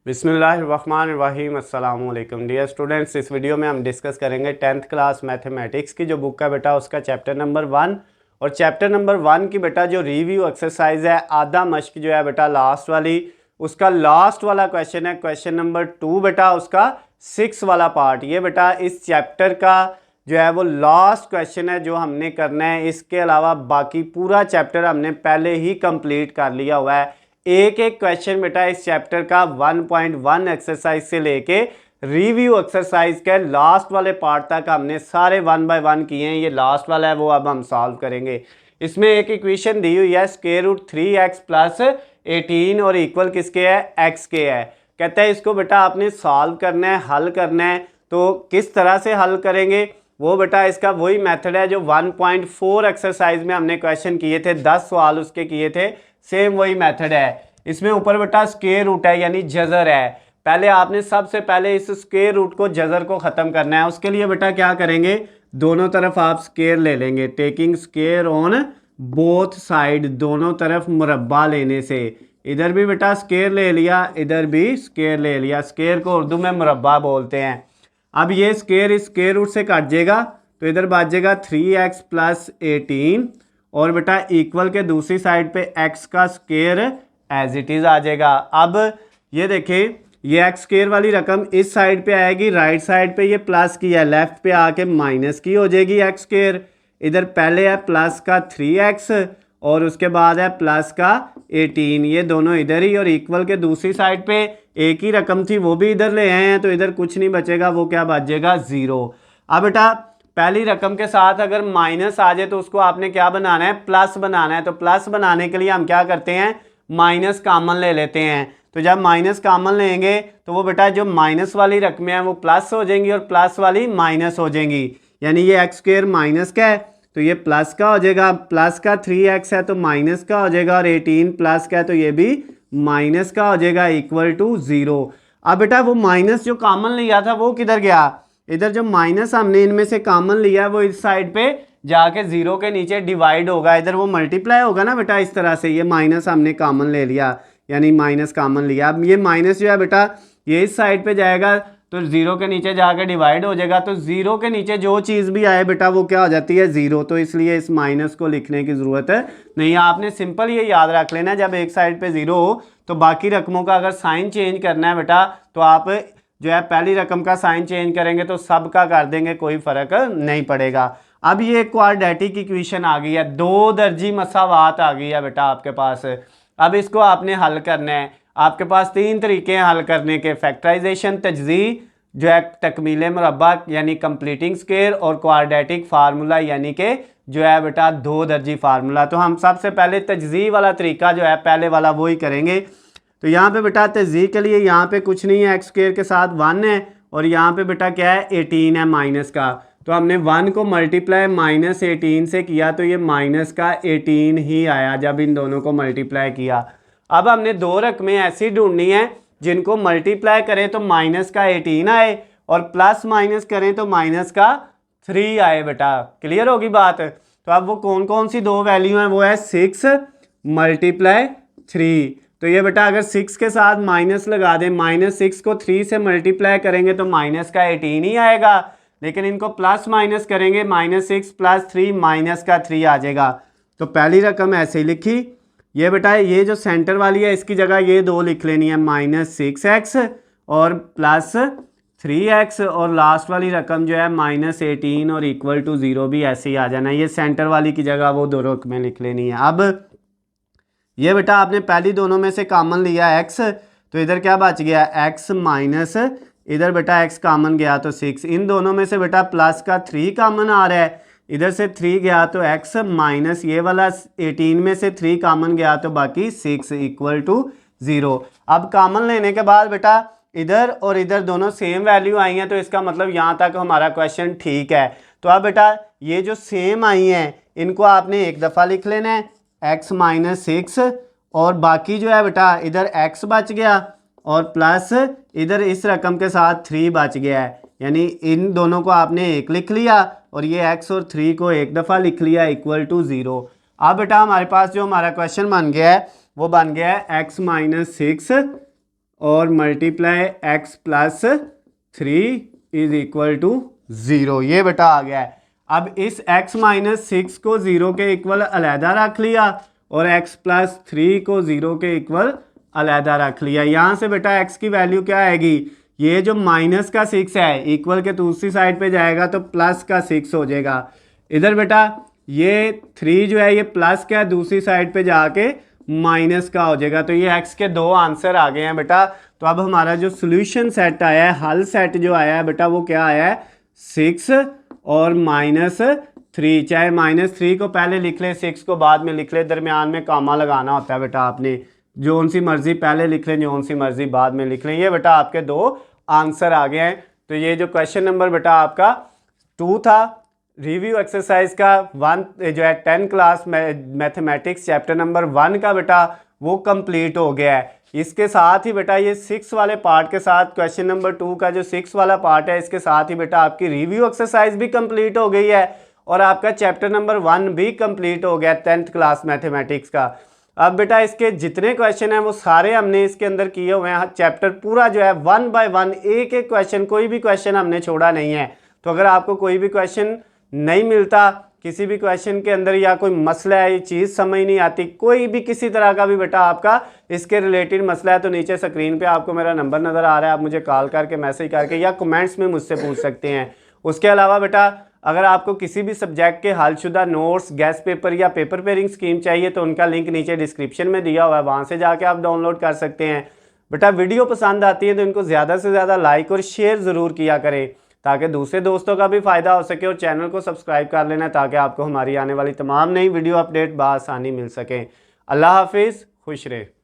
बिस्मिल्लाहिर्रहमानिर्रहीम अस्सलाम वालेकुम डियर स्टूडेंट्स। इस वीडियो में हम डिस्कस करेंगे 10th क्लास मैथमेटिक्स की जो बुक है बेटा उसका चैप्टर नंबर 1। और चैप्टर नंबर 1 की बेटा जो रिव्यू एक्सरसाइज है आधा मश्क जो है बेटा लास्ट वाली, उसका लास्ट वाला क्वेश्चन है क्वेश्चन नंबर 2 बेटा, उसका 6 वाला पार्ट। ये बेटा इस चैप्टर का जो है वो लास्ट क्वेश्चन है जो हमने करना है। इसके अलावा बाकी पूरा चैप्टर हमने पहले ही कंप्लीट कर लिया हुआ है। एक एक क्वेश्चन बेटा इस चैप्टर का 1.1 एक्सरसाइज से लेके रिव्यू एक्सरसाइज के लास्ट वाले पार्ट तक हमने सारे 1 बाय 1 किए हैं। ये लास्ट वाला है वो अब हम सॉल्व करेंगे। इसमें एक इक्वेशन दी हुई है स्क्वायर रूट 3x प्लस 18 और इक्वल किसके है, x के है। कहता है इसको बेटा आपने सॉल्व करना है, हल करना है। तो किस तरह से हल करेंगे वो बेटा इसका वही मेथड है जो 1.4 एक्सरसाइज में हमने क्वेश्चन किए थे, 10 सवाल उसके किए थे, सेम वही मेथड है। इसमें ऊपर बेटा स्क्वायर रूट है यानी जजर है। पहले आपने सबसे पहले इस स्क्वायर रूट को जजर को ख़त्म करना है। उसके लिए बेटा क्या करेंगे, दोनों तरफ आप स्क्वायर ले लेंगे, taking square on both side, दोनों तरफ मुरब्बा लेने से। इधर भी बेटा स्क्वायर ले लिया, इधर भी स्क्वायर ले लिया। स्क्वायर को उर्दू में मुरब्बा बोलते हैं। अब ये स्क्वायर इस स्क्वायर रूट से काट जाएगा तो इधर बचेगा 3x प्लस 18 और बेटा इक्वल के दूसरी साइड पे x का स्क्वायर एज इट इज़ आ जाएगा। अब ये देखिए ये x स्क्वायर वाली रकम इस साइड पे आएगी, राइट साइड पे ये प्लस की है, लेफ्ट पे आके माइनस की हो जाएगी x स्क्वायर। इधर पहले है प्लस का 3x और उसके बाद है प्लस का 18, ये दोनों इधर ही, और इक्वल के दूसरी साइड पे एक ही रकम थी वो भी इधर ले आए हैं तो इधर कुछ नहीं बचेगा, वो क्या बच जाएगा 0। अब बेटा पहली रकम के साथ अगर माइनस आ जाए तो उसको आपने क्या बनाना है, प्लस बनाना है। तो प्लस बनाने के लिए हम क्या करते हैं, माइनस कॉमन ले लेते हैं। तो जब माइनस कॉमन लेंगे तो वो बेटा जो माइनस वाली रकमें हैं वो प्लस हो जाएंगी और प्लस वाली माइनस हो जाएंगी। यानी ये एक्स स्क्वायर माइनस का है तो ये प्लस का हो जाएगा, प्लस का 3x है तो माइनस का हो जाएगा, और 18 प्लस का है तो ये भी माइनस का हो जाएगा, इक्वल टू 0। अब बेटा वो माइनस जो कॉमन लिया था वो किधर गया, इधर जो माइनस हमने इनमें से कॉमन लिया है वो इस साइड पे जाके 0 के नीचे डिवाइड होगा, इधर वो मल्टीप्लाई होगा ना बेटा। इस तरह से ये माइनस हमने कॉमन ले लिया यानी माइनस कॉमन लिया। अब ये माइनस जो है बेटा ये इस साइड पे जाएगा तो 0 के नीचे जाके डिवाइड हो जाएगा। तो 0 के नीचे जो चीज़ भी आए बेटा वो क्या हो जाती है 0। तो इसलिए इस माइनस को लिखने की ज़रूरत है नहीं, आपने सिंपल ये याद रख लेना, जब एक साइड पे 0 हो तो बाकी रकमों का अगर साइन चेंज करना है बेटा तो आप जो है पहली रकम का साइन चेंज करेंगे तो सब का कर देंगे, कोई फ़र्क नहीं पड़ेगा। अब ये क्वाड्रेटिक इक्वेशन आ गई है, 2 दर्जी मसावात आ गई है बेटा आपके पास। अब इसको आपने हल करना है। आपके पास 3 तरीके हैं हल करने के, फैक्टराइजेशन, तजज़ी जो है तकमील मुरब्बा यानी कंप्लीटिंग स्क्वायर, और क्वाड्रेटिक फार्मूला यानी कि जो है बेटा 2 दर्जी फार्मूला। तो हम सबसे पहले तजज़ी वाला तरीका जो है पहले वाला वो ही करेंगे। तो यहाँ पे बेटा तजज़ी के लिए यहाँ पे कुछ नहीं है, एक्स स्क्वायर के साथ 1 है और यहाँ पे बेटा क्या है 18 है माइनस का। तो हमने 1 को मल्टीप्लाई माइनस 18 से किया तो ये माइनस का 18 ही आया जब इन दोनों को मल्टीप्लाई किया। अब हमने 2 रकमें ऐसी ढूंढनी है जिनको मल्टीप्लाई करें तो माइनस का 18 आए और प्लस माइनस करें तो माइनस का 3 आए बेटा। क्लियर होगी बात। तो अब वो कौन कौन सी 2 वैल्यू हैं, वो है 6 मल्टीप्लाई 3। तो ये बेटा अगर 6 के साथ माइनस लगा दें, माइनस 6 को 3 से मल्टीप्लाई करेंगे तो माइनस का 18 ही आएगा, लेकिन इनको प्लस माइनस करेंगे, माइनस 6 प्लस 3 माइनस का 3 आ जाएगा। तो पहली रकम ऐसे ही लिखी। ये बेटा ये जो सेंटर वाली है इसकी जगह ये 2 लिख लेनी है, माइनस 6x और प्लस 3x, और लास्ट वाली रकम जो है माइनस 18 और इक्वल टू 0 भी ऐसे ही आ जाना। ये सेंटर वाली की जगह वो 2 रकमें लिख लेनी है। अब ये बेटा आपने पहली दोनों में से कॉमन लिया x, तो इधर क्या बच गया x माइनस, इधर बेटा x कॉमन गया तो 6, इन दोनों में से बेटा प्लस का 3 कॉमन आ रहा है, इधर से 3 गया तो x माइनस ये वाला 18 में से 3 कॉमन गया तो बाकी 6 इक्वल टू 0। अब कॉमन लेने के बाद बेटा इधर और इधर दोनों सेम वैल्यू आई हैं तो इसका मतलब यहाँ तक हमारा क्वेश्चन ठीक है। तो अब बेटा ये जो सेम आई हैं इनको आपने एक दफ़ा लिख लेना है, x माइनस 6, और बाकी जो है बेटा इधर x बच गया और प्लस इधर इस रकम के साथ 3 बच गया है, यानी इन दोनों को आपने एक लिख लिया और ये x और 3 को एक दफ़ा लिख लिया, इक्वल टू 0। अब बेटा हमारे पास जो हमारा क्वेश्चन बन गया है वो बन गया है x माइनस 6 और multiply x plus 3 is equal to 0। ये बेटा आ गया है। अब इस x माइनस 6 को 0 के इक्वल अलहदा रख लिया और x प्लस 3 को 0 के इक्वल अलहदा रख लिया। यहाँ से बेटा x की वैल्यू क्या आएगी, ये जो माइनस का 6 है इक्वल के दूसरी साइड पे जाएगा तो प्लस का 6 हो जाएगा। इधर बेटा ये 3 जो है ये प्लस का दूसरी साइड पे जाके माइनस का हो जाएगा। तो ये x के 2 आंसर आ गए हैं बेटा। तो अब हमारा जो सोल्यूशन सेट आया है, हल सेट जो आया है बेटा, वो क्या आया है 6 और -3। चाहे -3 को पहले लिख ले, 6 को बाद में लिख ले, दरमियान में कामा लगाना होता है बेटा। आपने जोन सी मर्जी पहले लिख लें, जोन सी मर्जी बाद में लिख लें। ये बेटा आपके 2 आंसर आ गए हैं। तो ये जो क्वेश्चन नंबर बेटा आपका 2 था रिव्यू एक्सरसाइज का 1 जो है 10 क्लास मैथमेटिक्स चैप्टर नंबर 1 का बेटा वो कंप्लीट हो गया है। इसके साथ ही बेटा ये 6 वाले पार्ट के साथ क्वेश्चन नंबर 2 का जो 6 वाला पार्ट है, इसके साथ ही बेटा आपकी रिव्यू एक्सरसाइज भी कंप्लीट हो गई है और आपका चैप्टर नंबर 1 भी कंप्लीट हो गया 10th क्लास मैथमेटिक्स का। अब बेटा इसके जितने क्वेश्चन हैं वो सारे हमने इसके अंदर किए हुए हैं। चैप्टर पूरा जो है 1 बाय 1 एक एक क्वेश्चन, कोई भी क्वेश्चन हमने छोड़ा नहीं है। तो अगर आपको कोई भी क्वेश्चन नहीं मिलता, किसी भी क्वेश्चन के अंदर या कोई मसला है, ये चीज़ समझ नहीं आती, कोई भी किसी तरह का भी बेटा आपका इसके रिलेटेड मसला है, तो नीचे स्क्रीन पे आपको मेरा नंबर नज़र आ रहा है, आप मुझे कॉल करके मैसेज करके या कमेंट्स में मुझसे पूछ सकते हैं। उसके अलावा बेटा अगर आपको किसी भी सब्जेक्ट के हलशुदा नोट्स, गेस्ट पेपर या पेपर पेयरिंग स्कीम चाहिए तो उनका लिंक नीचे डिस्क्रिप्शन में दिया हुआ है, वहाँ से जाके आप डाउनलोड कर सकते हैं। बेटा वीडियो पसंद आती है तो इनको ज़्यादा से ज़्यादा लाइक और शेयर ज़रूर किया करें ताकि दूसरे दोस्तों का भी फ़ायदा हो सके, और चैनल को सब्सक्राइब कर लेना ताकि आपको हमारी आने वाली तमाम नई वीडियो अपडेट बआसानी मिल सकें। अल्लाह हाफिज़, खुश रहे।